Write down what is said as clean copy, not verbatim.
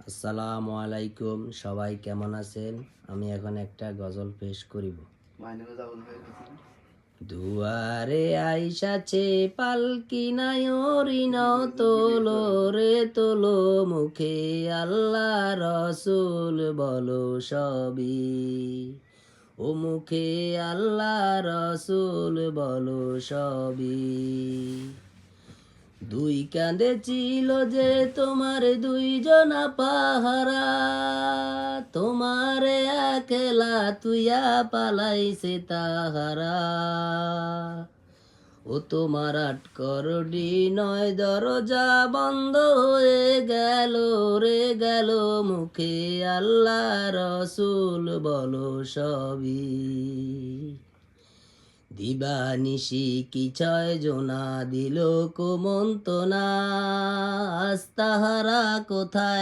আসসালামু আলাইকুম, সবাই কেমন আছেন? আমি এখন একটা গজল পেশ করিব। দুয়ারে আইসাছে পালকি নায়রি নাও তোলো রে তোলো, মুখে আল্লাহ রসুল বলো সবই। ও মুখে আল্লাহ রসুল বলো সবই। দুই কাঁধে ছিল যে তোমার দুইজনা পাহারা, তোমারে একলা তুইয়া পালাইছে তাহারা। ও তোমার আটকরডি নয় দরজা বন্ধ হয়ে গেল রে গেল, মুখে আল্লাহ রসুল বলো সবই। দিবানিশি কি ছয় জোনা দিল কুমন্তনা, আজ তাহারা কোথায়?